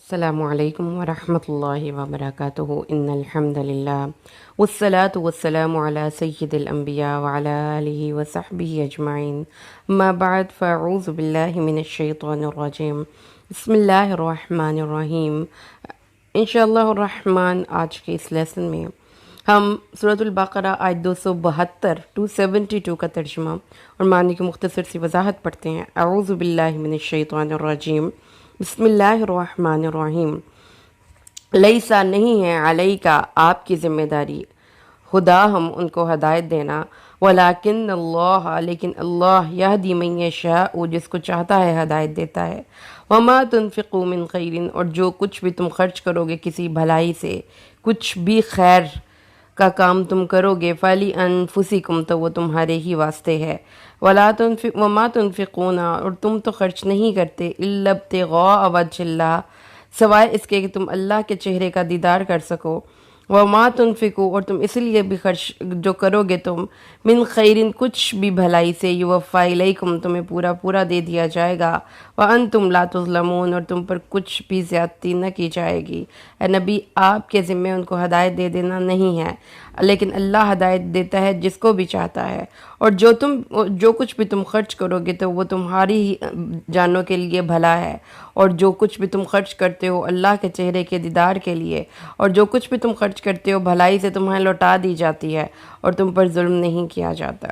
السلام علیکم ورحمۃ اللہ وبرکاتہ ان الحمد للہ والصلاة والسلام علی سید الانبیاء وعلی آلہ وصحبہ اجمعین اما بعد فاعوذ باللہ من الشیطان الرجیم بسم اللہ الرحمن الرحیم انشاءاللہ الرحمن آج کے اس لیسن میں ہم سورۃ البقرہ آیت 272 272 کا ترجمہ اور معنی کی مختصر سی وضاحت پڑھتے ہیں۔ اعوذ باللہ من الشیطان الرجیم بسم اللہ الرحمن الرحیم۔ لیسا نہیں ہے علیکا آپ کی ذمہ داری خدا ہم ان کو ہدایت دینا، ولیکن اللہ لیکن اللہ یہدی من یشاء جس کو چاہتا ہے ہدایت دیتا ہے، وما تنفقوا من خیر اور جو کچھ بھی تم خرچ کرو گے کسی بھلائی سے، کچھ بھی خیر کا کام تم کرو گے، فلی انفسکم تو وہ تمہارے ہی واسطے ہے، وما تنفقون اور تم تو خرچ نہیں کرتے، الا ابتغاء وجہ اللہ سوائے اس کے کہ تم اللہ کے چہرے کا دیدار کر سکو، وما تنفقوا اور تم اس لیے بھی خرچ جو کرو گے تم من خیرن کچھ بھی بھلائی سے، یوفا الیکم تمہیں پورا پورا دے دیا جائے گا، وانتم لا تظلمون اور تم پر کچھ بھی زیادتی نہ کی جائے گی۔ اے نبی آپ کے ذمے ان کو ہدایت دے دینا نہیں ہے، لیکن اللہ ہدایت دیتا ہے جس کو بھی چاہتا ہے، اور جو کچھ بھی تم خرچ کرو گے تو وہ تمہاری ہی جانوں کے لیے بھلا ہے، اور جو کچھ بھی تم خرچ کرتے ہو اللہ کے چہرے کے دیدار کے لیے، اور جو کچھ بھی تم خرچ کرتے ہو بھلائی سے تمہیں لوٹا دی جاتی ہے اور تم پر ظلم نہیں کیا جاتا۔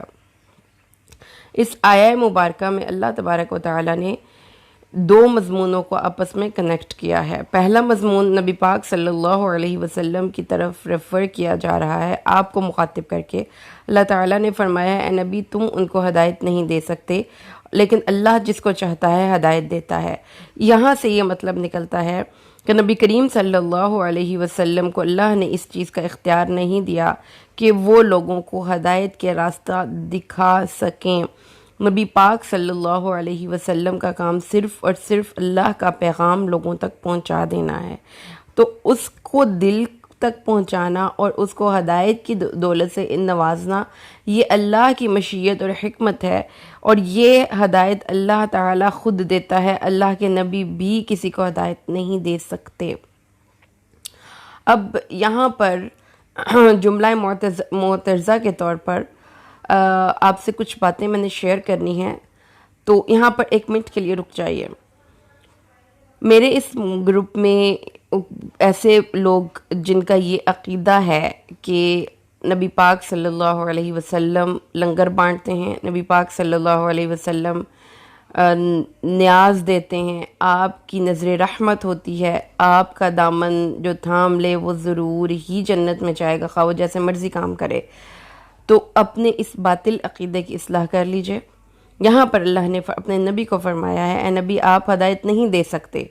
اس آیہ مبارکہ میں اللہ تبارک و تعالیٰ نے دو مضمونوں کو آپس میں کنیکٹ کیا ہے۔ پہلا مضمون نبی پاک صلی اللہ علیہ وسلم کی طرف ریفر کیا جا رہا ہے، آپ کو مخاطب کر کے اللہ تعالیٰ نے فرمایا ہے اے نبی تم ان کو ہدایت نہیں دے سکتے، لیکن اللہ جس کو چاہتا ہے ہدایت دیتا ہے۔ یہاں سے یہ مطلب نکلتا ہے کہ نبی کریم صلی اللہ علیہ وسلم کو اللہ نے اس چیز کا اختیار نہیں دیا کہ وہ لوگوں کو ہدایت کے راستہ دکھا سکیں۔ نبی پاک صلی اللہ علیہ وسلم کا کام صرف اور صرف اللہ کا پیغام لوگوں تک پہنچا دینا ہے، تو اس کو دل تک پہنچانا اور اس کو ہدایت کی دولت سے نوازنا یہ اللہ کی مشیت اور حکمت ہے، اور یہ ہدایت اللہ تعالیٰ خود دیتا ہے، اللہ کے نبی بھی کسی کو ہدایت نہیں دے سکتے۔ اب یہاں پر جملہ معترضہ کے طور پر آپ سے کچھ باتیں میں نے شیئر کرنی ہیں، تو یہاں پر ایک منٹ کے لیے رک جائیے۔ میرے اس گروپ میں ایسے لوگ جن کا یہ عقیدہ ہے کہ نبی پاک صلی اللہ علیہ وسلم لنگر بانٹتے ہیں، نبی پاک صلی اللہ علیہ وسلم نیاز دیتے ہیں، آپ کی نظر رحمت ہوتی ہے، آپ کا دامن جو تھام لے وہ ضرور ہی جنت میں جائے گا، خواہ وہ جیسے مرضی کام کرے، تو اپنے اس باطل عقیدے کی اصلاح کر لیجئے۔ یہاں پر اللہ نے اپنے نبی کو فرمایا ہے اے نبی آپ ہدایت نہیں دے سکتے،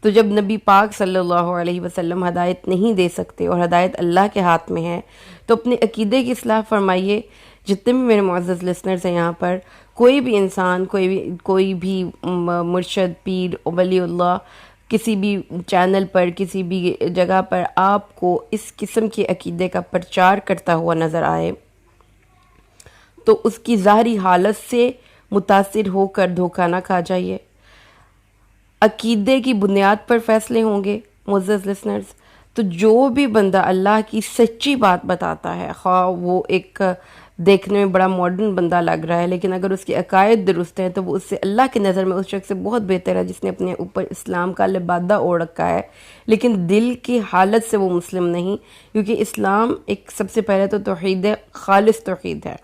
تو جب نبی پاک صلی اللہ علیہ وسلم ہدایت نہیں دے سکتے اور ہدایت اللہ کے ہاتھ میں ہے تو اپنے عقیدے کی اصلاح فرمائیے۔ جتنے بھی میرے معزز لسنرز ہیں یہاں پر، کوئی بھی انسان، کوئی بھی مرشد، پیر، ولی اللہ کسی بھی چینل پر، کسی بھی جگہ پر آپ کو اس قسم کے عقیدے کا پرچار کرتا ہوا نظر آئے تو اس کی ظاہری حالت سے متاثر ہو کر دھوکہ نہ کھا جائیے۔ عقیدے کی بنیاد پر فیصلے ہوں گے معزز لسنرز، تو جو بھی بندہ اللہ کی سچی بات بتاتا ہے، خواہ وہ ایک دیکھنے میں بڑا ماڈرن بندہ لگ رہا ہے، لیکن اگر اس کے عقائد درست ہیں تو وہ اس سے اللہ کی نظر میں اس شخص سے بہت بہتر ہے جس نے اپنے اوپر اسلام کا لبادہ اوڑھ رکھا ہے لیکن دل کی حالت سے وہ مسلم نہیں، کیونکہ اسلام ایک سب سے پہلے تو توحید ہے، خالص توحید ہے۔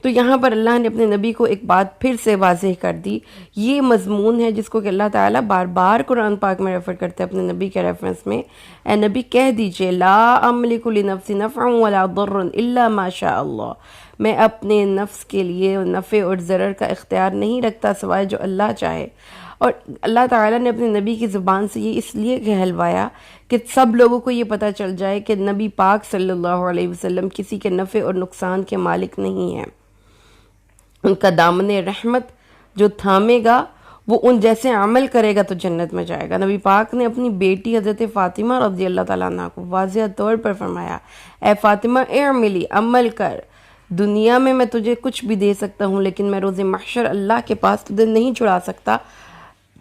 تو یہاں پر اللہ نے اپنے نبی کو ایک بات پھر سے واضح کر دی، یہ مضمون ہے جس کو کہ اللہ تعالیٰ بار بار قرآن پاک میں ریفر کرتے ہیں اپنے نبی کے ریفرنس میں، اے نبی کہہ دیجئے لا املک لنفسی نفعا ولا ضر الا ما شاء اللہ، میں اپنے نفس کے لیے نفع اور ضرر کا اختیار نہیں رکھتا سوائے جو اللہ چاہے۔ اور اللہ تعالیٰ نے اپنے نبی کی زبان سے یہ اس لیے کہلوایا کہ سب لوگوں کو یہ پتہ چل جائے کہ نبی پاک صلی اللہ علیہ وسلم کسی کے نفع اور نقصان کے مالک نہیں ہیں، ان کا دامن رحمت جو تھامے گا وہ ان جیسے عمل کرے گا تو جنت میں جائے گا۔ نبی پاک نے اپنی بیٹی حضرت فاطمہ رضی اللہ تعالیٰ عنہ کو واضح طور پر فرمایا اے فاطمہ اعملی، عمل کر، دنیا میں تجھے کچھ بھی دے سکتا ہوں لیکن میں روز محشر اللہ کے پاس تجھے نہیں چھڑا سکتا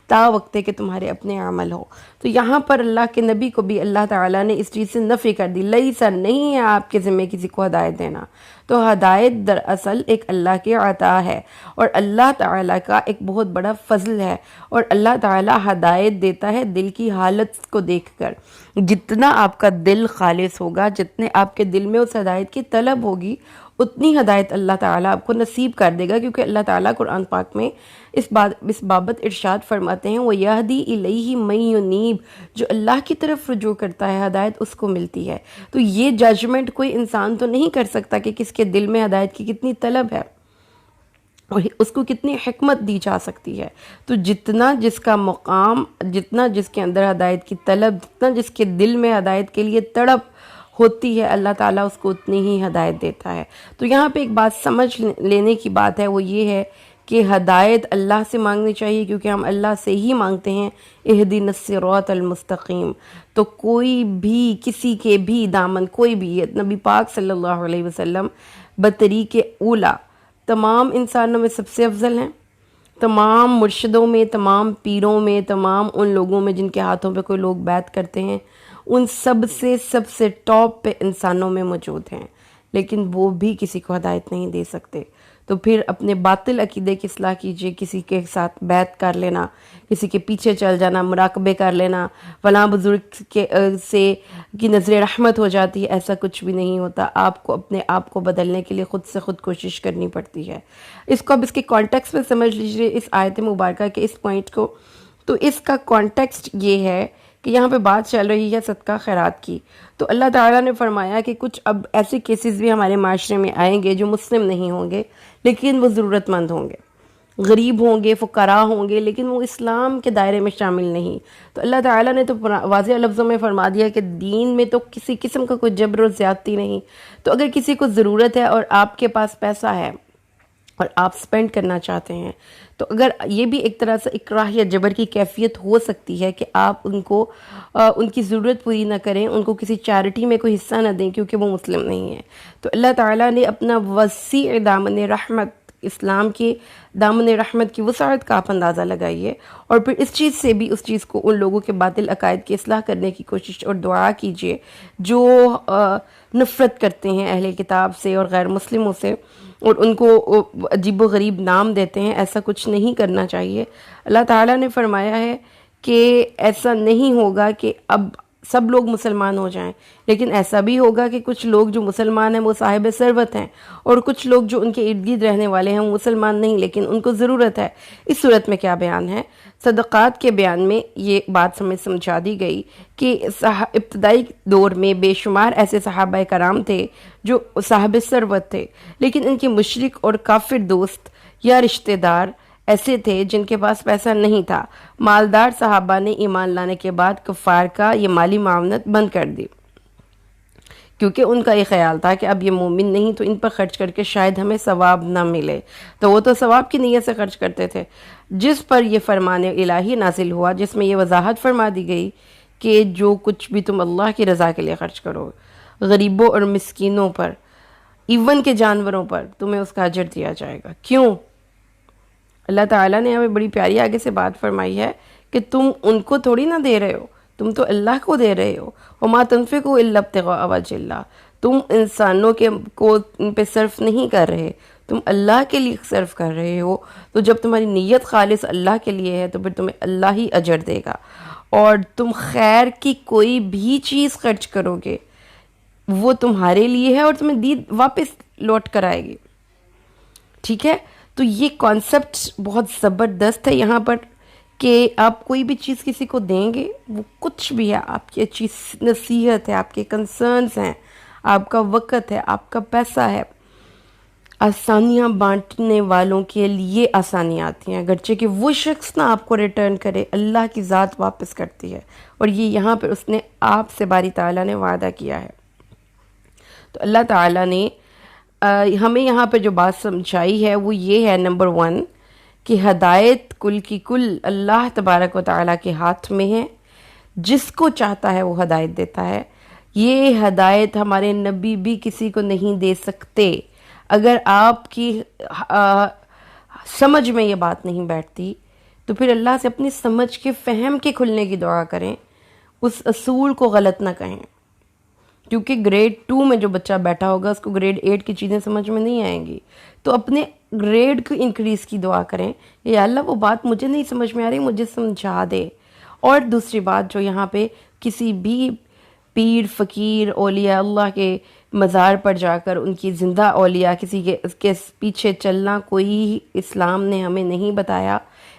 تا وقت کہ تمہارے اپنے عمل ہو۔ تو یہاں پر اللہ کے نبی کو بھی اللہ تعالیٰ نے اس چیز سے نفی کر دی، لیسا نہیں ہے آپ کے ذمہ کسی کو ہدایت دینا۔ تو ہدایت دراصل ایک اللہ کی عطا ہے اور اللہ تعالیٰ کا ایک بہت بڑا فضل ہے، اور اللہ تعالیٰ ہدایت دیتا ہے دل کی حالت کو دیکھ کر۔ جتنا آپ کا دل خالص ہوگا، جتنے آپ کے دل میں اس ہدایت کی طلب ہوگی، اتنی ہدایت اللہ تعالیٰ آپ کو نصیب کر دے گا، کیونکہ اللہ تعالیٰ قرآن پاک میں اس بابت ارشاد فرماتے ہیں وَيَهْدِي إِلَيْهِ مَن يُنِيبُ، جو اللہ کی طرف رجوع کرتا ہے ہدایت اس کو ملتی ہے۔ تو یہ ججمنٹ کوئی انسان تو نہیں کر سکتا کہ کس کے دل میں ہدایت کی کتنی طلب ہے اور اس کو کتنی حکمت دی جا سکتی ہے۔ تو جتنا جس کا مقام، جتنا جس کے اندر ہدایت کی طلب، جتنا جس کے دل میں ہدایت کے لیے تڑپ ہوتی ہے، اللہ تعالیٰ اس کو اتنی ہی ہدایت دیتا ہے۔ تو یہاں پہ ایک بات سمجھ لینے کی بات ہے، وہ یہ ہے کہ ہدایت اللہ سے مانگنی چاہیے، کیونکہ ہم اللہ سے ہی مانگتے ہیں اہدنا الصراط المستقیم۔ تو کوئی بھی کسی کے بھی دامن، کوئی بھی، نبی پاک صلی اللہ علیہ وسلم بطریق اولا تمام انسانوں میں سب سے افضل ہیں، تمام مرشدوں میں، تمام پیروں میں، تمام ان لوگوں میں جن کے ہاتھوں پہ کوئی لوگ بیعت کرتے ہیں، ان سب سے ٹاپ پہ انسانوں میں موجود ہیں، لیکن وہ بھی کسی کو ہدایت نہیں دے سکتے۔ تو پھر اپنے باطل عقیدے کی اصلاح کیجئے، کسی کے ساتھ بیعت کر لینا، کسی کے پیچھے چل جانا، مراقبے کر لینا، فلاں بزرگ سے کی نظر رحمت ہو جاتی ہے، ایسا کچھ بھی نہیں ہوتا۔ آپ کو اپنے آپ کو بدلنے کے لیے خود سے خود کوشش کرنی پڑتی ہے۔ اس کو اب اس کے کانٹیکسٹ میں سمجھ لیجئے، اس آیت مبارکہ کے اس پوائنٹ کو۔ تو اس کا کانٹیکسٹ یہ ہے کہ یہاں پہ بات چل رہی ہے صدقہ خیرات کی، تو اللہ تعالیٰ نے فرمایا کہ کچھ اب ایسے کیسز بھی ہمارے معاشرے میں آئیں گے جو مسلم نہیں ہوں گے، لیکن وہ ضرورت مند ہوں گے، غریب ہوں گے، فقراء ہوں گے، لیکن وہ اسلام کے دائرے میں شامل نہیں۔ تو اللہ تعالیٰ نے تو واضح لفظوں میں فرما دیا کہ دین میں تو کسی قسم کا کوئی جبر و زیادتی نہیں۔ تو اگر کسی کو ضرورت ہے اور آپ کے پاس پیسہ ہے اور آپ سپینڈ کرنا چاہتے ہیں، تو اگر یہ بھی ایک طرح سے اکراہ یا جبر کی کیفیت ہو سکتی ہے کہ آپ ان کو ان کی ضرورت پوری نہ کریں، ان کو کسی چیریٹی میں کوئی حصہ نہ دیں کیونکہ وہ مسلم نہیں ہیں، تو اللہ تعالیٰ نے اپنا وسیع دامن رحمت، اسلام کی دامن رحمت کی وسعت کا آپ اندازہ لگائیے، اور پھر اس چیز سے بھی اس چیز کو ان لوگوں کے باطل عقائد کی اصلاح کرنے کی کوشش اور دعا کیجیے جو نفرت کرتے ہیں اہل کتاب سے اور غیر مسلموں سے، اور ان کو عجیب و غریب نام دیتے ہیں۔ ایسا کچھ نہیں کرنا چاہیے۔ اللہ تعالیٰ نے فرمایا ہے کہ ایسا نہیں ہوگا کہ اب سب لوگ مسلمان ہو جائیں، لیکن ایسا بھی ہوگا کہ کچھ لوگ جو مسلمان ہیں وہ صاحب ثروت ہیں، اور کچھ لوگ جو ان کے ارد گرد رہنے والے ہیں وہ مسلمان نہیں لیکن ان کو ضرورت ہے۔ اس صورت میں کیا بیان ہے؟ صدقات کے بیان میں یہ بات ہمیں سمجھا دی گئی کہ ابتدائی دور میں بے شمار ایسے صحابہ کرام تھے جو صاحب ثروت تھے، لیکن ان کے مشرک اور کافر دوست یا رشتہ دار ایسے تھے جن کے پاس پیسہ نہیں تھا۔ مالدار صحابہ نے ایمان لانے کے بعد کفار کا یہ مالی معاونت بند کر دی، کیونکہ ان کا یہ خیال تھا کہ اب یہ مومن نہیں تو ان پر خرچ کر کے شاید ہمیں ثواب نہ ملے، تو وہ تو ثواب کی نیت سے خرچ کرتے تھے۔ جس پر یہ فرمان الہی نازل ہوا، جس میں یہ وضاحت فرما دی گئی کہ جو کچھ بھی تم اللہ کی رضا کے لیے خرچ کرو، غریبوں اور مسکینوں پر، ایون کے جانوروں پر، تمہیں اس کا اجر دیا جائے گا۔ کیوں؟ اللہ تعالیٰ نے ہمیں بڑی پیاری آگے سے بات فرمائی ہے کہ تم ان کو تھوڑی نہ دے رہے ہو، تم تو اللہ کو دے رہے ہو۔ وَمَا تُنْفِقُوا إِلَّا ابْتِغَاءَ وَجْهِ اللَّهِ، تم انسانوں کو ان پہ صرف نہیں کر رہے، تم اللہ کے لیے صرف کر رہے ہو۔ تو جب تمہاری نیت خالص اللہ کے لیے ہے تو پھر تمہیں اللہ ہی اجر دے گا، اور تم خیر کی کوئی بھی چیز خرچ کرو گے وہ تمہارے لیے ہے اور تمہیں دید واپس لوٹ کر آئے گی۔ ٹھیک ہے؟ تو یہ کانسیپٹ بہت زبردست ہے یہاں پر کہ آپ کوئی بھی چیز کسی کو دیں گے، وہ کچھ بھی ہے، آپ کی اچھی نصیحت ہے، آپ کے کنسرنز ہیں، آپ کا وقت ہے، آپ کا پیسہ ہے، آسانیاں بانٹنے والوں کے لیے آسانیاں آتی ہیں، اگرچہ کہ وہ شخص نہ آپ کو ریٹرن کرے، اللہ کی ذات واپس کرتی ہے، اور یہ یہاں پر اس نے آپ سے باری تعالیٰ نے وعدہ کیا ہے۔ تو اللہ تعالیٰ نے ہمیں یہاں پہ جو بات سمجھائی ہے وہ یہ ہے، نمبر 1 کہ ہدایت کل کی کل اللہ تبارک و تعالیٰ کے ہاتھ میں ہے، جس کو چاہتا ہے وہ ہدایت دیتا ہے۔ یہ ہدایت ہمارے نبی بھی کسی کو نہیں دے سکتے۔ اگر آپ کی سمجھ میں یہ بات نہیں بیٹھتی تو پھر اللہ سے اپنی سمجھ کے فہم کے کھلنے کی دعا کریں اس اصول کو غلط نہ کہیں، کیونکہ گریڈ 2 میں جو بچہ بیٹھا ہوگا اس کو گریڈ 8 کی چیزیں سمجھ میں نہیں آئیں گی، تو اپنے گریڈ کو انکریز کی دعا کریں، یا اللہ وہ بات مجھے نہیں سمجھ میں آ رہی، مجھے سمجھا دے۔ اور دوسری بات جو یہاں پہ کسی بھی پیر فقیر اولیاء اللہ کے مزار پر جا کر ان کی زندہ اولیاء کسی کے پیچھے چلنا کوئی اسلام نے ہمیں نہیں بتایا،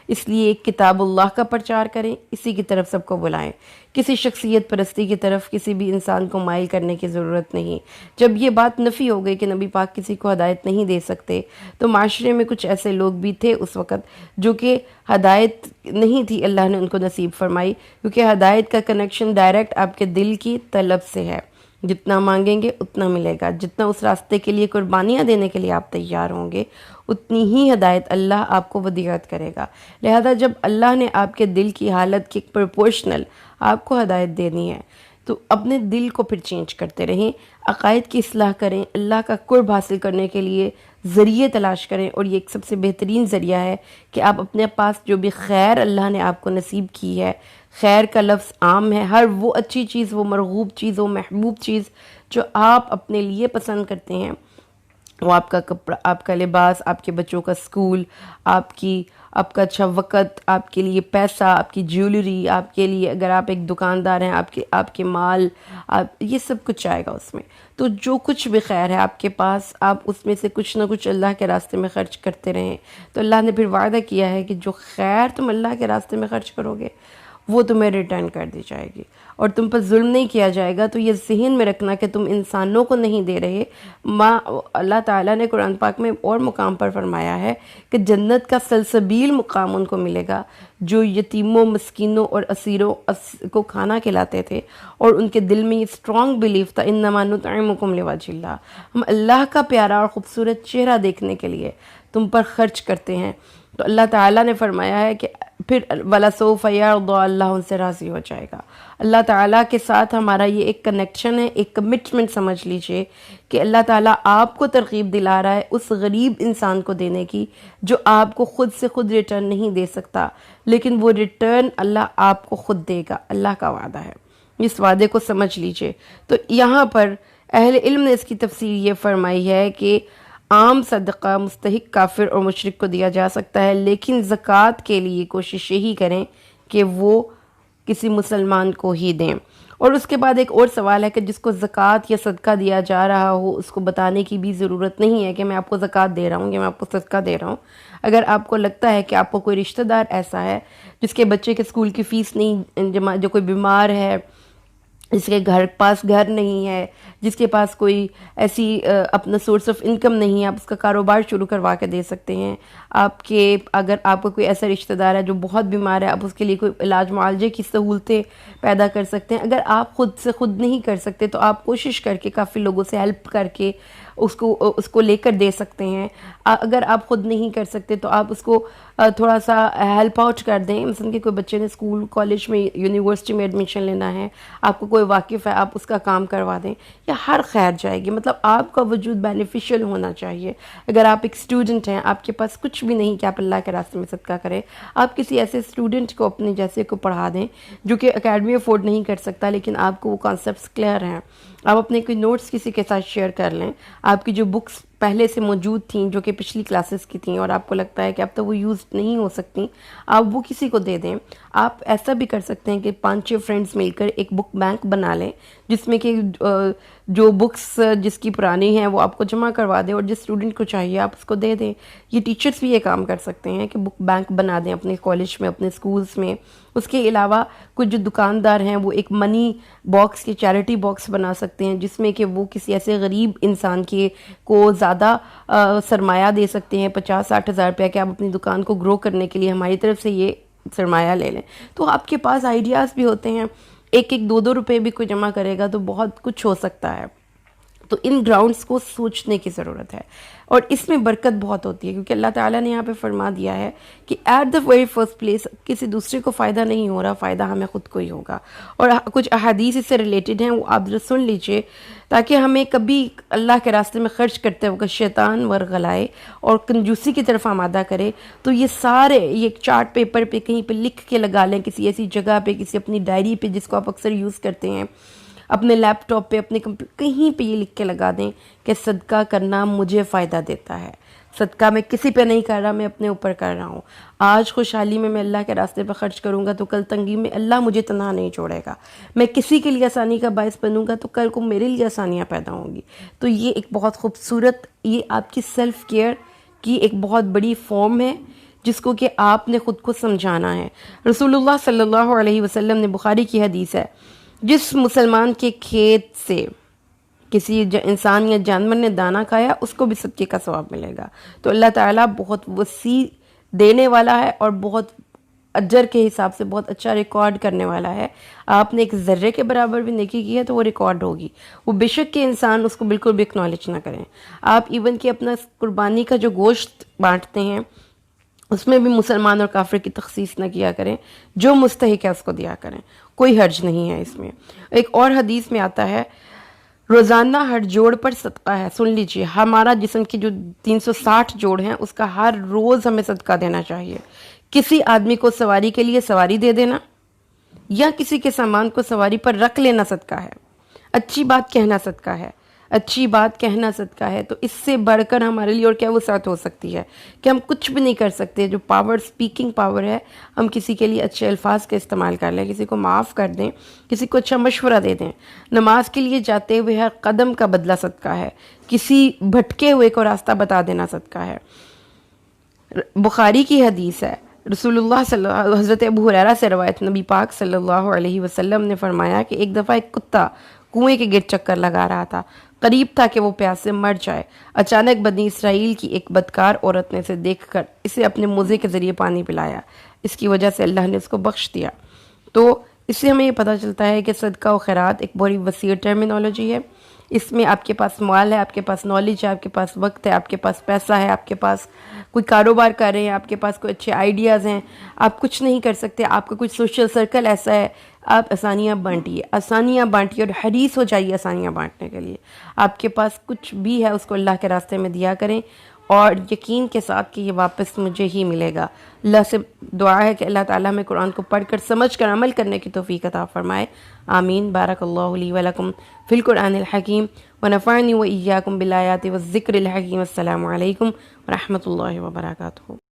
اس لیے ایک کتاب اللہ کا پرچار کریں، اسی کی طرف سب کو بلائیں، کسی شخصیت پرستی کی طرف کسی بھی انسان کو مائل کرنے کی ضرورت نہیں۔ جب یہ بات نفی ہو گئی کہ نبی پاک کسی کو ہدایت نہیں دے سکتے، تو معاشرے میں کچھ ایسے لوگ بھی تھے اس وقت جو کہ ہدایت نہیں تھی اللہ نے ان کو نصیب فرمائی، کیونکہ ہدایت کا کنیکشن ڈائریکٹ آپ کے دل کی طلب سے ہے، جتنا مانگیں گے اتنا ملے گا، جتنا اس راستے کے لیے قربانیاں دینے کے لیے آپ تیار ہوں گے اتنی ہی ہدایت اللہ آپ کو ودیعت کرے گا۔ لہذا جب اللہ نے آپ کے دل کی حالت کی پروپورشنل آپ کو ہدایت دینی ہے تو اپنے دل کو پھر چینج کرتے رہیں، عقائد کی اصلاح کریں، اللہ کا قرب حاصل کرنے کے لیے ذریعے تلاش کریں، اور یہ ایک سب سے بہترین ذریعہ ہے کہ آپ اپنے پاس جو بھی خیر اللہ نے آپ کو نصیب کی ہے، خیر کا لفظ عام ہے، ہر وہ اچھی چیز، وہ مرغوب چیز، وہ محبوب چیز جو آپ اپنے لیے پسند کرتے ہیں، وہ آپ کا کپڑا، آپ کا لباس، آپ کے بچوں کا سکول، آپ کا اچھا وقت، آپ کے لیے پیسہ، آپ کی جیولری، آپ کے لیے اگر آپ ایک دکاندار ہیں آپ کے مال، یہ سب کچھ آئے گا اس میں۔ تو جو کچھ بھی خیر ہے آپ کے پاس، آپ اس میں سے کچھ نہ کچھ اللہ کے راستے میں خرچ کرتے رہیں، تو اللہ نے پھر وعدہ کیا ہے کہ جو خیر تم اللہ کے راستے میں خرچ کرو گے وہ تمہیں ریٹرن کر دی جائے گی، اور تم پر ظلم نہیں کیا جائے گا۔ تو یہ ذہن میں رکھنا کہ تم انسانوں کو نہیں دے رہے، اللہ تعالیٰ نے قرآن پاک میں اور مقام پر فرمایا ہے کہ جنت کا سلسبیل مقام ان کو ملے گا جو یتیموں، مسکینوں اور اسیروں کو کھانا کھلاتے تھے، اور ان کے دل میں یہ اسٹرانگ بلیف تھا، انما نطعمکم لوجہ اللہ، ہم اللہ کا پیارا اور خوبصورت چہرہ دیکھنے کے لیے تم پر خرچ کرتے ہیں۔ تو اللہ تعالیٰ نے فرمایا ہے کہ پھر وَلَسَوْفَ يَرْضَىٰ، اللہ ان سے راضی ہو جائے گا۔ اللہ تعالیٰ کے ساتھ ہمارا یہ ایک کنیکشن ہے، ایک کمٹمنٹ سمجھ لیجئے کہ اللہ تعالیٰ آپ کو ترغیب دلا رہا ہے اس غریب انسان کو دینے کی جو آپ کو خود سے خود ریٹرن نہیں دے سکتا، لیکن وہ ریٹرن اللہ آپ کو خود دے گا، اللہ کا وعدہ ہے، اس وعدے کو سمجھ لیجئے۔ تو یہاں پر اہل علم نے اس کی تفسیر یہ فرمائی ہے کہ عام صدقہ مستحق کافر اور مشرک کو دیا جا سکتا ہے، لیکن زکوٰۃ کے لیے کوشش یہی کریں کہ وہ کسی مسلمان کو ہی دیں۔ اور اس کے بعد ایک اور سوال ہے کہ جس کو زکوٰۃ یا صدقہ دیا جا رہا ہو اس کو بتانے کی بھی ضرورت نہیں ہے کہ میں آپ کو زکوٰۃ دے رہا ہوں یا میں آپ کو صدقہ دے رہا ہوں۔ اگر آپ کو لگتا ہے کہ آپ کو کوئی رشتہ دار ایسا ہے جس کے بچے کے اسکول کی فیس نہیں جمع، جو کوئی بیمار ہے، جس کے پاس گھر نہیں ہے، جس کے پاس کوئی ایسی اپنا سورس آف انکم نہیں ہے، آپ اس کا کاروبار شروع کروا کے دے سکتے ہیں۔ اگر آپ کو کوئی ایسا رشتہ دار ہے جو بہت بیمار ہے، آپ اس کے لیے کوئی علاج معالجے کی سہولتیں پیدا کر سکتے ہیں۔ اگر آپ خود سے خود نہیں کر سکتے تو آپ کوشش کر کے کافی لوگوں سے ہیلپ کر کے اس کو لے کر دے سکتے ہیں۔ اگر آپ خود نہیں کر سکتے تو آپ اس کو تھوڑا سا ہیلپ آؤٹ کر دیں، مثلا کہ کوئی بچے نے اسکول، کالج میں، یونیورسٹی میں ایڈمیشن لینا ہے، آپ کو کوئی واقف ہے، آپ اس کا کام کروا دیں، یا ہر خیر جائے گی۔ مطلب آپ کا وجود بینیفیشل ہونا چاہیے۔ اگر آپ ایک اسٹوڈنٹ ہیں، آپ کے پاس کچھ بھی نہیں کہ آپ اللہ کے راستے میں صدقہ کریں، آپ کسی ایسے اسٹوڈنٹ کو اپنے جیسے کو پڑھا دیں جو کہ اکیڈمی افورڈ نہیں کر سکتا لیکن آپ کو وہ کانسیپٹس کلیئر ہیں، آپ اپنے کوئی نوٹس کسی کے ساتھ شیئر کر لیں، آپ کی جو بکس پہلے سے موجود تھیں جو کہ پچھلی کلاسز کی تھیں اور آپ کو لگتا ہے کہ اب تو وہ یوز نہیں ہو سکتی، آپ وہ کسی کو دے دیں۔ آپ ایسا بھی کر سکتے ہیں کہ 5-6 فرینڈز مل کر ایک بک بینک بنا لیں جس میں کہ جو بکس جس کی پرانی ہیں وہ آپ کو جمع کروا دیں اور جس اسٹوڈنٹ کو چاہیے آپ اس کو دے دیں۔ یہ ٹیچرز بھی یہ کام کر سکتے ہیں کہ بک بینک بنا دیں اپنے کالج میں، اپنے اسکولز میں۔ اس کے علاوہ کچھ جو دکاندار ہیں وہ ایک منی باکس کی چیریٹی باکس بنا سکتے ہیں جس میں کہ وہ کسی ایسے غریب انسان کو زیادہ سرمایہ دے سکتے ہیں، 50-60 ہزار روپیہ، کہ آپ اپنی دکان کو گرو کرنے کے لیے ہماری طرف سے یہ سرمایہ لے لیں۔ تو آپ کے پاس آئیڈیاز بھی ہوتے ہیں، 1-2 روپے بھی کوئی جمع کرے گا تو بہت کچھ ہو سکتا ہے۔ تو ان گراؤنڈز کو سوچنے کی ضرورت ہے، اور اس میں برکت بہت ہوتی ہے، کیونکہ اللہ تعالیٰ نے یہاں پہ فرما دیا ہے کہ at the very first place کسی دوسرے کو فائدہ نہیں ہو رہا، فائدہ ہمیں خود کو ہی ہوگا۔ اور کچھ احادیث اس سے ریلیٹڈ ہیں، وہ آپ ذرا سن لیجئے، تاکہ ہمیں کبھی اللہ کے راستے میں خرچ کرتے وقت شیطان ورغلائے اور کنجوسی کی طرف آمادہ کرے، تو یہ سارے یہ ایک چارٹ پیپر پہ کہیں پہ لکھ کے لگا لیں، کسی ایسی جگہ پہ، کسی اپنی ڈائری پہ جس کو آپ اکثر یوز کرتے ہیں، اپنے لیپ ٹاپ پہ، اپنے کہیں پہ یہ لکھ کے لگا دیں کہ صدقہ کرنا مجھے فائدہ دیتا ہے، صدقہ میں کسی پہ نہیں کر رہا، میں اپنے اوپر کر رہا ہوں۔ آج خوشحالی میں اللہ کے راستے پہ خرچ کروں گا تو کل تنگی میں اللہ مجھے تنہا نہیں چھوڑے گا، میں کسی کے لیے آسانی کا باعث بنوں گا تو کل کو میرے لیے آسانیاں پیدا ہوں گی۔ تو یہ ایک بہت خوبصورت، یہ آپ کی سیلف کیئر کی ایک بہت بڑی فارم ہے، جس کو کہ آپ نے خود کو سمجھانا ہے۔ رسول اللہ صلی اللہ علیہ وسلم نے، بخاری کی حدیث ہے، جس مسلمان کے کھیت سے کسی انسان یا جانور نے دانہ کھایا، اس کو بھی صدقے کا ثواب ملے گا۔ تو اللہ تعالیٰ بہت وسیع دینے والا ہے، اور بہت اجر کے حساب سے بہت اچھا ریکارڈ کرنے والا ہے۔ آپ نے ایک ذرے کے برابر بھی نیکی کی ہے تو وہ ریکارڈ ہوگی، وہ بے شک کہ انسان اس کو بالکل بھی اکنالج نہ کریں۔ آپ ایون کہ اپنا قربانی کا جو گوشت بانٹتے ہیں، اس میں بھی مسلمان اور کافر کی تخصیص نہ کیا کریں، جو مستحق ہے اس کو دیا کریں، کوئی حرج نہیں ہے اس میں۔ ایک اور حدیث میں آتا ہے، روزانہ ہر جوڑ پر صدقہ ہے۔ سن لیجئے، ہمارا جسم کی جو 360 جوڑ ہیں، اس کا ہر روز ہمیں صدقہ دینا چاہیے۔ کسی آدمی کو سواری کے لیے سواری دے دینا، یا کسی کے سامان کو سواری پر رکھ لینا صدقہ ہے۔ اچھی بات کہنا صدقہ ہے، اچھی بات کہنا صدقہ ہے۔ تو اس سے بڑھ کر ہمارے لیے اور کیا وسعت ہو سکتی ہے کہ ہم کچھ بھی نہیں کر سکتے۔ جو پاور، سپیکنگ پاور ہے، ہم کسی کے لیے اچھے الفاظ کا استعمال کر لیں، کسی کو معاف کر دیں، کسی کو اچھا مشورہ دے دیں۔ نماز کے لیے جاتے ہوئے ہر قدم کا بدلہ صدقہ ہے، کسی بھٹکے ہوئے کو راستہ بتا دینا صدقہ ہے۔ بخاری کی حدیث ہے، رسول اللہ حضرت ابو ہریرہ سے روایت، نبی پاک صلی اللہ علیہ وسلم نے فرمایا کہ ایک دفعہ ایک کتا کنویں کے گرد چکر لگا رہا تھا، قریب تھا کہ وہ پیاس سے مر جائے۔ اچانک بنی اسرائیل کی ایک بدکار عورت نے اسے دیکھ کر اسے اپنے موزے کے ذریعے پانی پلایا، اس کی وجہ سے اللہ نے اس کو بخش دیا۔ تو اس سے ہمیں یہ پتہ چلتا ہے کہ صدقہ و خیرات ایک بڑی وسیع ٹرمینالوجی ہے۔ اس میں آپ کے پاس مال ہے، آپ کے پاس نالج ہے، آپ کے پاس وقت ہے، آپ کے پاس پیسہ ہے، آپ کے پاس کوئی کاروبار کر رہے ہیں، آپ کے پاس کوئی اچھے آئیڈیاز ہیں، آپ کچھ نہیں کر سکتے، آپ کا کوئی سوشل سرکل ایسا ہے، آپ آسانیاں بانٹیے، آسانیاں بانٹیے، اور حریص ہو جائیے آسانیاں بانٹنے کے لیے۔ آپ کے پاس کچھ بھی ہے اس کو اللہ کے راستے میں دیا کریں، اور یقین کے ساتھ کہ یہ واپس مجھے ہی ملے گا۔ اللہ سے دعا ہے کہ اللہ تعالیٰ ہمیں قرآن کو پڑھ کر سمجھ کر عمل کرنے کی توفیق عطا فرمائے، آمین۔ بارک اللہ لی ولکم فی القرآن الحکیم، ونفعنی وإیاکم بالآیات والذکر الحکیم۔ السلام علیکم ورحمۃ اللہ وبرکاتہ۔